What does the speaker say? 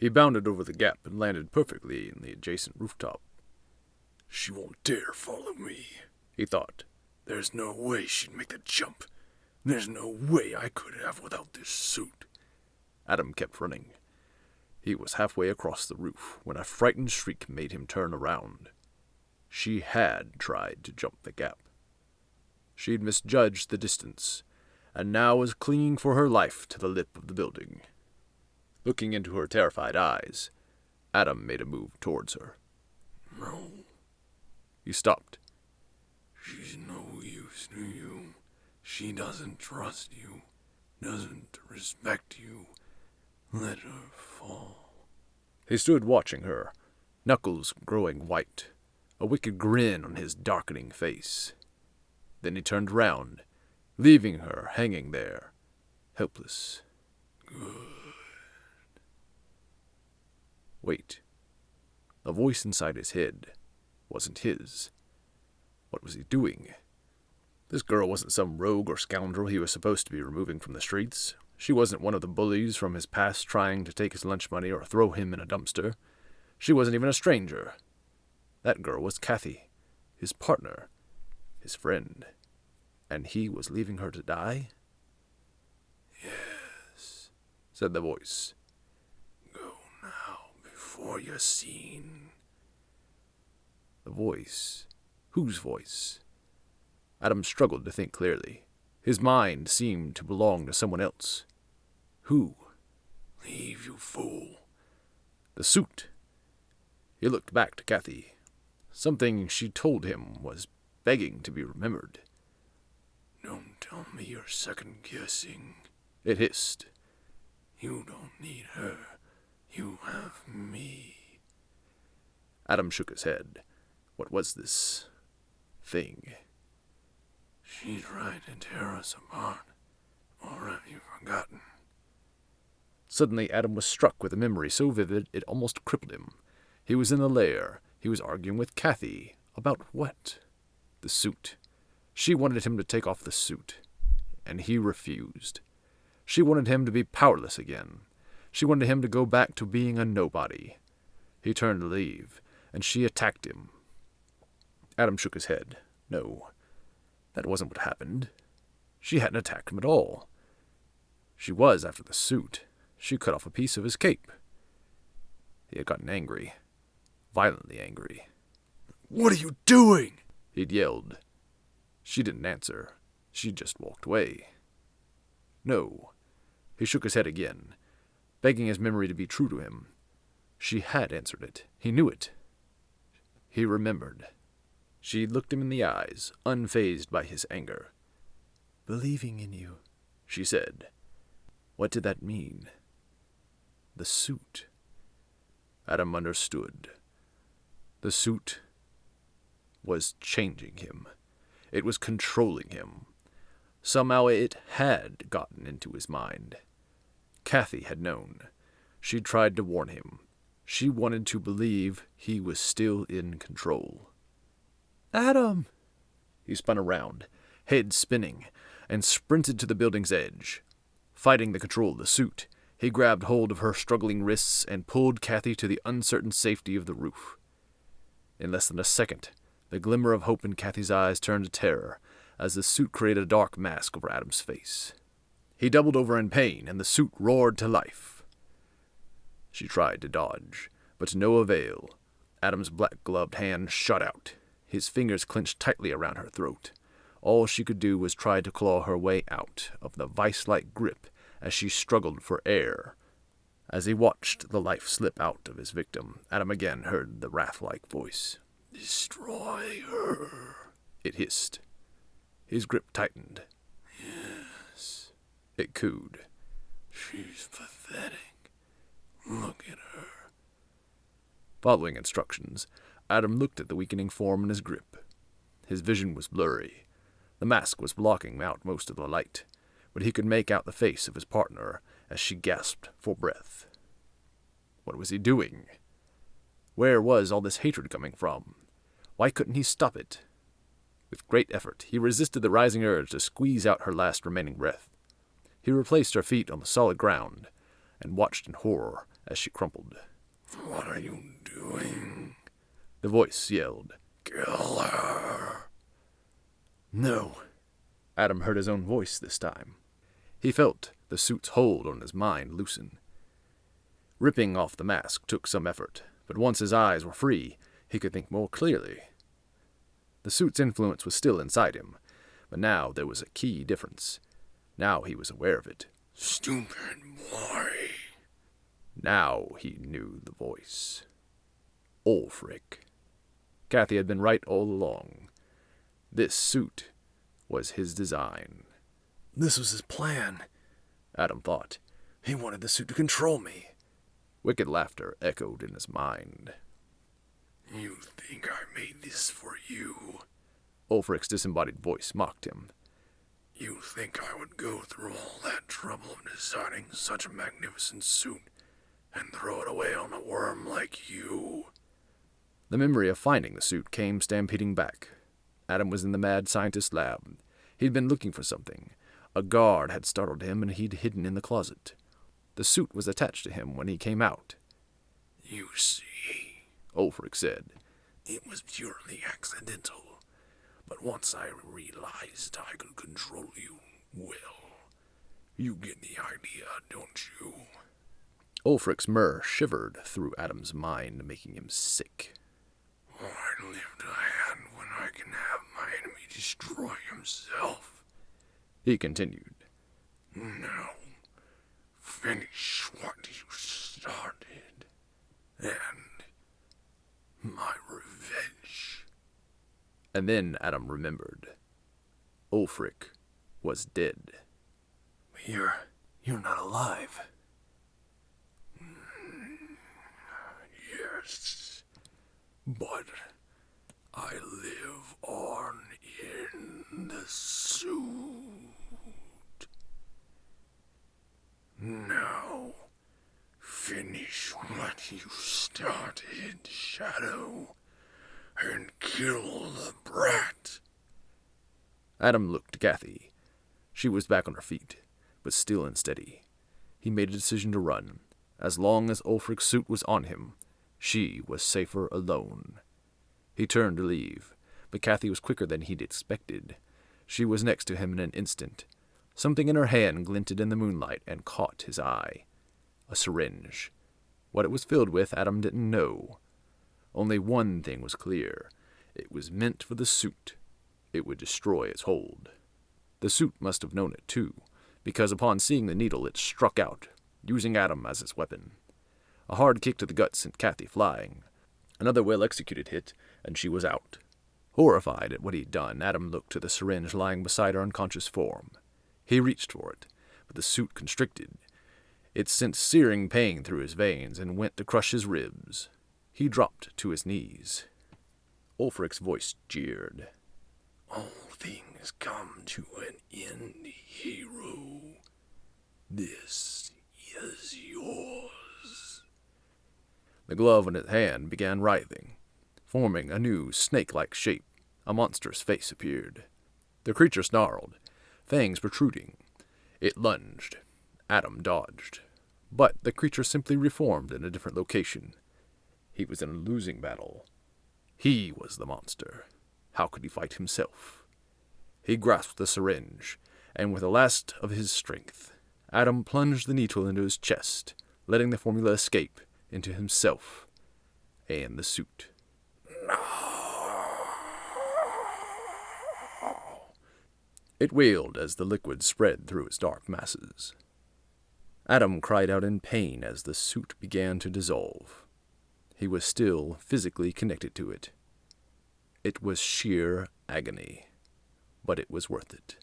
He bounded over the gap and landed perfectly in the adjacent rooftop. She won't dare follow me, he thought. There's no way she'd make the jump. There's no way I could have without this suit. Adam kept running. He was halfway across the roof when a frightened shriek made him turn around. She had tried to jump the gap. She'd misjudged the distance, and now was clinging for her life to the lip of the building. Looking into her terrified eyes, Adam made a move towards her. No. He stopped. She's no use to you. She doesn't trust you, doesn't respect you. Let her fall. He stood watching her, knuckles growing white, a wicked grin on his darkening face. Then he turned round, leaving her hanging there, helpless. Good. Wait. A voice inside his head wasn't his. What was he doing? This girl wasn't some rogue or scoundrel he was supposed to be removing from the streets. She wasn't one of the bullies from his past trying to take his lunch money or throw him in a dumpster. She wasn't even a stranger. That girl was Kathy, his partner, his friend. And he was leaving her to die? Yes, said the voice. Go now, before you're seen. The voice. Whose voice? Adam struggled to think clearly. His mind seemed to belong to someone else. Who? Leave, you fool. The suit. He looked back to Kathy. Something she told him was begging to be remembered. Don't tell me you're second-guessing. It hissed. You don't need her. You have me. Adam shook his head. What was this thing? She tried to tear us apart. Or have you forgotten? Suddenly Adam was struck with a memory so vivid it almost crippled him. He was in the lair. He was arguing with Kathy. About what? The suit. She wanted him to take off the suit, and he refused. She wanted him to be powerless again. She wanted him to go back to being a nobody. He turned to leave, and she attacked him. Adam shook his head. No, that wasn't what happened. She hadn't attacked him at all. She was after the suit. She cut off a piece of his cape. He had gotten angry, violently angry. What are you doing? He'd yelled. She didn't answer. She just walked away. No. He shook his head again, begging his memory to be true to him. She had answered it. He knew it. He remembered. She looked him in the eyes, unfazed by his anger. "Believing in you," she said. What did that mean? The suit. Adam understood. The suit was changing him. It was controlling him. Somehow it had gotten into his mind. Kathy had known. She tried to warn him. She wanted to believe he was still in control. "Adam!" He spun around, head spinning, and sprinted to the building's edge. Fighting the control of the suit, he grabbed hold of her struggling wrists and pulled Kathy to the uncertain safety of the roof. In less than a second, the glimmer of hope in Kathy's eyes turned to terror as the suit created a dark mask over Adam's face. He doubled over in pain, and the suit roared to life. She tried to dodge, but to no avail. Adam's black-gloved hand shot out. His fingers clenched tightly around her throat. All she could do was try to claw her way out of the vice-like grip as she struggled for air. As he watched the life slip out of his victim, Adam again heard the wrath-like voice. "Destroy her," it hissed. His grip tightened. "Yes." It cooed. "She's pathetic. Look at her." Following instructions, Adam looked at the weakening form in his grip. His vision was blurry. The mask was blocking out most of the light, but he could make out the face of his partner as she gasped for breath. What was he doing? Where was all this hatred coming from? Why couldn't he stop it? With great effort, he resisted the rising urge to squeeze out her last remaining breath. He replaced her feet on the solid ground, and watched in horror as she crumpled. What are you doing? The voice yelled. Kill her. No. Adam heard his own voice this time. He felt the suit's hold on his mind loosen. Ripping off the mask took some effort, but once his eyes were free, he could think more clearly. The suit's influence was still inside him, but now there was a key difference. Now he was aware of it. Stupid boy. Now he knew the voice. Ulfric. Kathy had been right all along. This suit was his design. This was his plan, Adam thought. He wanted the suit to control me. Wicked laughter echoed in his mind. You think I made this for you? Ulfric's disembodied voice mocked him. You think I would go through all that trouble of designing such a magnificent suit and throw it away on a worm like you? The memory of finding the suit came stampeding back. Adam was in the mad scientist lab. He'd been looking for something. A guard had startled him and he'd hidden in the closet. The suit was attached to him when he came out. You see, Ulfric said. It was purely accidental. But once I realized I could control you, well, you get the idea, don't you? Ulfric's myrrh shivered through Adam's mind, making him sick. I lift a hand when I can have my enemy destroy himself, He continued. Now, finish what you started, and my revenge. And then Adam remembered. Ulfric was dead. You're not alive. Yes, but I live on in the suit. Now, finish what you started, Shadow, and kill the brat. Adam looked at Kathy. She was back on her feet, but still unsteady. He made a decision to run. As long as Ulfric's suit was on him, she was safer alone. He turned to leave, but Kathy was quicker than he'd expected. She was next to him in an instant. Something in her hand glinted in the moonlight and caught his eye. A syringe. What it was filled with, Adam didn't know. Only one thing was clear. It was meant for the suit. It would destroy its hold. The suit must have known it, too, because upon seeing the needle it struck out, using Adam as its weapon. A hard kick to the gut sent Kathy flying. Another well-executed hit, and she was out. Horrified at what he'd done, Adam looked to the syringe lying beside her unconscious form. He reached for it, but the suit constricted. It sent searing pain through his veins and went to crush his ribs. He dropped to his knees. Ulfric's voice jeered. All things come to an end, hero. This is yours. The glove on his hand began writhing, forming a new snake-like shape. A monstrous face appeared. The creature snarled, fangs protruding. It lunged. Adam dodged. But the creature simply reformed in a different location. He was in a losing battle. He was the monster. How could he fight himself? He grasped the syringe, and with the last of his strength, Adam plunged the needle into his chest, letting the formula escape into himself and the suit. It wailed as the liquid spread through its dark masses. Adam cried out in pain as the suit began to dissolve. He was still physically connected to it. It was sheer agony, but it was worth it.